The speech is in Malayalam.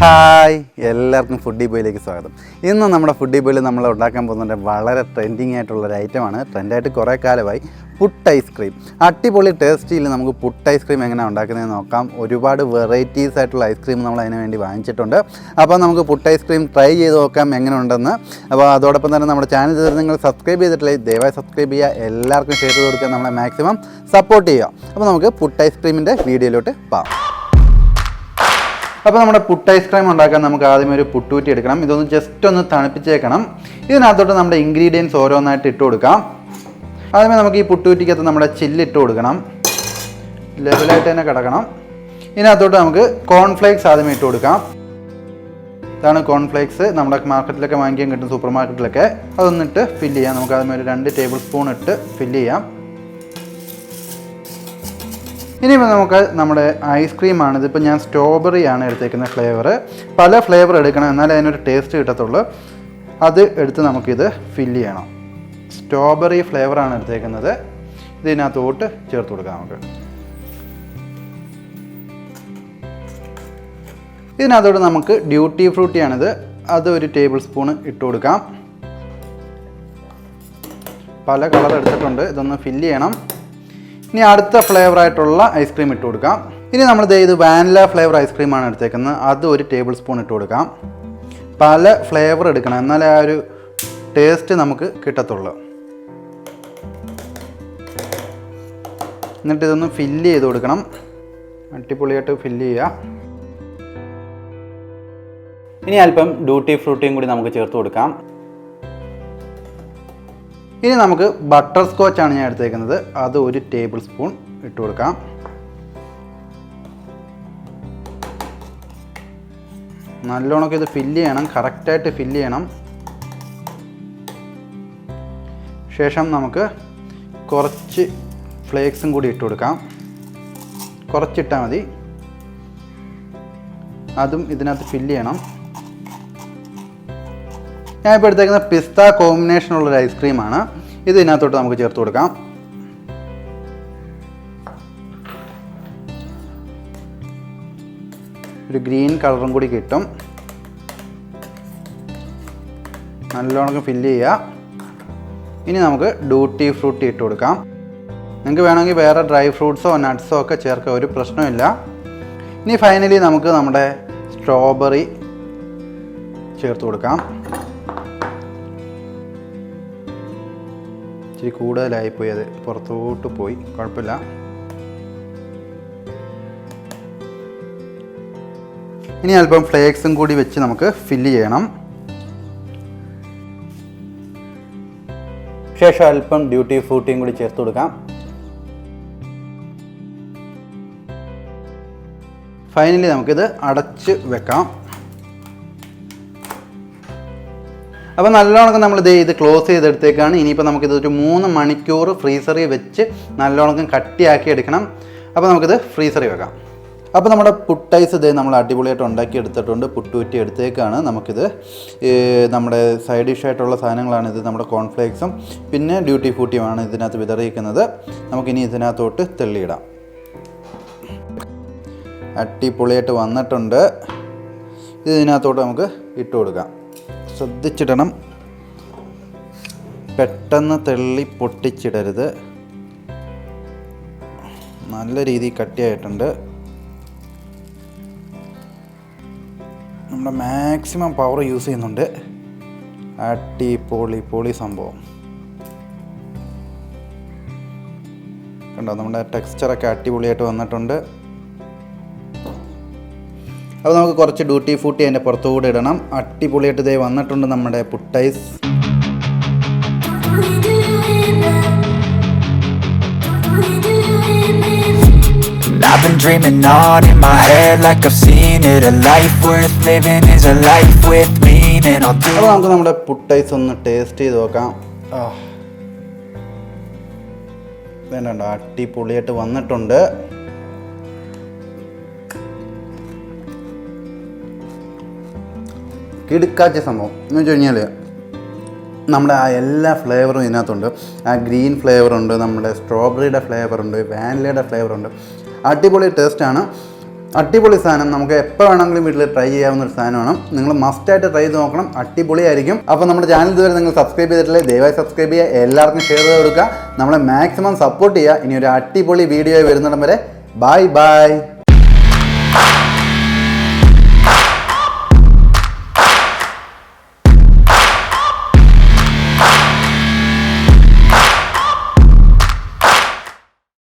ഹായ്, എല്ലാവർക്കും ഫുഡി ബോയിലേക്ക് സ്വാഗതം. ഇന്ന് നമ്മുടെ ഫുഡി ബോയിൽ നമ്മൾ ഉണ്ടാക്കാൻ പോകുന്നത് വളരെ ട്രെൻഡിങ് ആയിട്ടുള്ളൊരു ഐറ്റമാണ്. ട്രെൻഡായിട്ട് കുറേ കാലമായി പുട്ട് ഐസ്ക്രീം. അടിപൊളി ടേസ്റ്റിയിൽ നമുക്ക് പുട്ട് ഐസ്ക്രീം എങ്ങനെ ഉണ്ടാക്കുന്നതെന്ന് നോക്കാം. ഒരുപാട് വെറൈറ്റീസ് ആയിട്ടുള്ള ഐസ്ക്രീം നമ്മൾ അതിന് വേണ്ടി വാങ്ങിച്ചിട്ടുണ്ട്. അപ്പോൾ നമുക്ക് പുട്ട് ഐസ്ക്രീം ട്രൈ ചെയ്ത് നോക്കാം എങ്ങനെ ഉണ്ടെന്ന്. അപ്പോൾ അതോടൊപ്പം തന്നെ നമ്മുടെ ചാനൽ നിങ്ങൾ സബ്സ്ക്രൈബ് ചെയ്തിട്ടില്ലേ, ദയവായി സബ്സ്ക്രൈബ് ചെയ്യുക, എല്ലാവർക്കും ഷെയർ ചെയ്ത് കൊടുക്കുക, നമ്മളെ മാക്സിമം സപ്പോർട്ട് ചെയ്യുക. അപ്പോൾ നമുക്ക് പുട്ട് ഐസ്ക്രീമിൻ്റെ വീഡിയോയിലോട്ട് പോകാം. അപ്പോൾ നമ്മുടെ പുട്ട് ഐസ്ക്രീം ഉണ്ടാക്കാൻ നമുക്ക് ആദ്യം ഒരു പുട്ടൂറ്റി എടുക്കണം. ഇതൊന്ന് ജസ്റ്റ് ഒന്ന് തണുപ്പിച്ചേക്കണം. ഇതിനകത്തോട്ട് നമ്മുടെ ഇൻഗ്രീഡിയൻസ് ഓരോന്നായിട്ട് ഇട്ട് കൊടുക്കാം. ആദ്യമേ നമുക്ക് ഈ പുട്ടൂറ്റിക്കകത്ത് നമ്മുടെ ചില്ലിട്ട് കൊടുക്കണം, ലെവലായിട്ട് തന്നെ കിടക്കണം. ഇതിനകത്തോട്ട് നമുക്ക് കോൺഫ്ലേക്സ് ആദ്യമേ ഇട്ട് കൊടുക്കാം. ഇതാണ് കോൺഫ്ലേക്സ്, നമ്മുടെ മാർക്കറ്റിലൊക്കെ വാങ്ങിക്കാൻ കിട്ടും, സൂപ്പർ മാർക്കറ്റിലൊക്കെ. അതൊന്നിട്ട് ഫില്ല് ചെയ്യാം. നമുക്ക് ആദ്യമേ ഒരു 2 ടേബിൾ സ്പൂൺ ഇട്ട് ഫില്ല് ചെയ്യാം. ഇനിയിപ്പോൾ നമുക്ക് നമ്മുടെ ഐസ്ക്രീമാണ്. ഇതിപ്പോൾ ഞാൻ സ്ട്രോബെറി ആണ് എടുത്തേക്കുന്ന ഫ്ലേവർ. പല ഫ്ലേവർ എടുക്കണം, എന്നാലേ അതിനൊരു ടേസ്റ്റ് കിട്ടത്തുള്ളൂ. അത് എടുത്ത് നമുക്കിത് ഫില്ല് ചെയ്യണം. സ്ട്രോബെറി ഫ്ലേവറാണ് എടുത്തേക്കുന്നത്. ഇതിനകത്തോട്ട് ചേർത്ത് കൊടുക്കാം നമുക്ക്. ഇതിനകത്തോട്ട് നമുക്ക് ഡ്യൂട്ടി ഫ്രൂട്ടിയാണിത്, അത് ഒരു ടേബിൾ സ്പൂൺ ഇട്ട് കൊടുക്കാം. പല കളർ എടുത്തിട്ടുണ്ട്, ഇതൊന്ന് ഫില്ല് ചെയ്യണം. ഇനി അടുത്ത ഫ്ലേവറായിട്ടുള്ള ഐസ്ക്രീം ഇട്ട് കൊടുക്കാം. ഇനി നമ്മൾ ഇത് വാനില ഫ്ലേവർ ഐസ്ക്രീമാണ് എടുത്തേക്കുന്നത്, അത് ഒരു ടേബിൾ സ്പൂൺ ഇട്ട് കൊടുക്കാം. പല ഫ്ലേവർ എടുക്കണം, എന്നാലേ ആ ഒരു ടേസ്റ്റ് നമുക്ക് കിട്ടത്തുള്ളൂ. എന്നിട്ട് ഇതൊന്ന് ഫില്ല് ചെയ്ത് കൊടുക്കണം. അടിപൊളിയായിട്ട് ഫില്ല് ചെയ്യുക. ഇനി അല്പം ഡ്യൂട്ടി ഫ്രൂട്ടിയും കൂടി നമുക്ക് ചേർത്ത് കൊടുക്കാം. ഇനി നമുക്ക് ബട്ടർ സ്കോച്ചാണ് ഞാൻ എടുത്തേക്കുന്നത്, അത് ഒരു ടേബിൾ സ്പൂൺ ഇട്ട് കൊടുക്കാം. നല്ലോണമൊക്കെ ഇത് ഫില്ല് ചെയ്യണം, കറക്റ്റായിട്ട് ഫില്ല് ചെയ്യണം. ശേഷം നമുക്ക് കുറച്ച് ഫ്ലേക്സും കൂടി ഇട്ട് കൊടുക്കാം. കുറച്ചിട്ടാൽ മതി. അതും ഇതിനകത്ത് ഫില്ല് ചെയ്യണം. ഞാനിപ്പോൾ എടുത്തേക്കുന്ന പിസ്ത കോമ്പിനേഷനുള്ളൊരു ഐസ്ക്രീമാണ്. ഇത് ഇതിനകത്തോട്ട് നമുക്ക് ചേർത്ത് കൊടുക്കാം. ഒരു ഗ്രീൻ കളറും കൂടി കിട്ടും. നല്ലോണം ഫില്ല് ചെയ്യുക. ഇനി നമുക്ക് ഡ്യൂട്ടി ഫ്രൂട്ടി ഇട്ട് കൊടുക്കാം. നിങ്ങൾക്ക് വേണമെങ്കിൽ വേറെ ഡ്രൈ ഫ്രൂട്ട്സോ നട്ട്സോ ഒക്കെ ചേർക്കാം, ഒരു പ്രശ്നമില്ല. ഇനി ഫൈനലി നമുക്ക് നമ്മുടെ സ്ട്രോബെറി ചേർത്ത് കൊടുക്കാം. ഇച്ചിരി കൂടുതലായിപ്പോയി, അത് പുറത്തോട്ട് പോയി, കുഴപ്പമില്ല. ഇനി അല്പം ഫ്ലേക്സും കൂടി വെച്ച് നമുക്ക് ഫില്ല് ചെയ്യണം. ശേഷം അല്പം ഡ്യൂട്ടി ഫ്രൂട്ടിയും കൂടി ചേർത്ത് കൊടുക്കാം. ഫൈനലി നമുക്കിത് അടച്ച് വെക്കാം. അപ്പോൾ നല്ലോണം നമ്മൾ ഇത് ക്ലോസ് ചെയ്തെടുത്തേക്കാണ്. ഇനിയിപ്പോൾ നമുക്കിത് ഒരു 3 മണിക്കൂർ ഫ്രീസറിൽ വെച്ച് നല്ലോണം കട്ടിയാക്കി എടുക്കണം. അപ്പോൾ നമുക്കിത് ഫ്രീസറിൽ വെക്കാം. അപ്പോൾ നമ്മുടെ പുട്ടൈസ് നമ്മൾ അടിപൊളിയായിട്ട് ഉണ്ടാക്കി എടുത്തിട്ടുണ്ട്. പുട്ടൂറ്റി എടുത്തേക്കാണ്. നമുക്കിത് നമ്മുടെ സൈഡ് ഡിഷായിട്ടുള്ള സാധനങ്ങളാണിത്. നമ്മുടെ കോൺഫ്ലേക്സും പിന്നെ ഡ്യൂട്ടി ഫ്രൂട്ടിയുമാണ് ഇതിനകത്ത് വിതറിയിരിക്കുന്നത്. നമുക്കിനി ഇതിനകത്തോട്ട് തെള്ളിയിടാം. അടിപൊളിയായിട്ട് വന്നിട്ടുണ്ട്. ഇതിനകത്തോട്ട് നമുക്ക് ഇട്ട് കൊടുക്കാം. ശ്രദ്ധിച്ചിടണം, പെട്ടെന്ന് തെള്ളി പൊട്ടിച്ചിടരുത്. നല്ല രീതിയിൽ കട്ടിയായിട്ടുണ്ട്. നമ്മുടെ മാക്സിമം പവർ യൂസ് ചെയ്യുന്നുണ്ട്. പൊളി സംഭവം കണ്ടോ. നമ്മുടെ ടെക്സ്ചറൊക്കെ അടിപൊളിയായിട്ട് വന്നിട്ടുണ്ട്. അപ്പോൾ നമുക്ക് കുറച്ച് ഡ്യൂട്ടി ഫ്രൂട്ടി അതിൻ്റെ പുറത്തുകൂടെ ഇടണം. അടിപൊളിയായിട്ട് ഇതേ വന്നിട്ടുണ്ട് നമ്മുടെ പുട്ടൈസ്. I've been dreaming on in my head like I've seen it. A life worth living is a life with meaning. അപ്പോൾ നമുക്ക് നമ്മുടെ പുട്ടൈസ് ഒന്ന് ടേസ്റ്റ് ചെയ്ത് നോക്കാം. വേണ്ട, അടിപൊളിയായിട്ട് വന്നിട്ടുണ്ട്. കിടുക്കാച്ച സംഭവം എന്ന് വെച്ച് കഴിഞ്ഞാൽ നമ്മുടെ ആ എല്ലാ ഫ്ലേവറും ഇതിനകത്തുണ്ട്. ആ ഗ്രീൻ ഫ്ലേവറുണ്ട്, നമ്മുടെ സ്ട്രോബെറിയുടെ ഫ്ലേവറുണ്ട്, വാനിലയുടെ ഫ്ലേവറുണ്ട്. അടിപൊളി ടേസ്റ്റാണ്. അടിപൊളി സാധനം, നമുക്ക് എപ്പോൾ വേണമെങ്കിലും വീട്ടിൽ ട്രൈ ചെയ്യാവുന്ന ഒരു സാധനമാണ്. നിങ്ങൾ മസ്റ്റായിട്ട് ട്രൈ ചെയ്ത് നോക്കണം, അടിപൊളിയായിരിക്കും. അപ്പോൾ നമ്മുടെ ചാനൽ ഇതുവരെ നിങ്ങൾ സബ്സ്ക്രൈബ് ചെയ്തിട്ടില്ലേ, ദയവായി സബ്സ്ക്രൈബ് ചെയ്യുക, എല്ലാവർക്കും ഷെയർ ചെയ്ത് കൊടുക്കുക, നമ്മളെ മാക്സിമം സപ്പോർട്ട് ചെയ്യുക. ഇനി ഒരു അടിപൊളി വീഡിയോ വരുന്നിടം വരെ ബൈ ബൈ.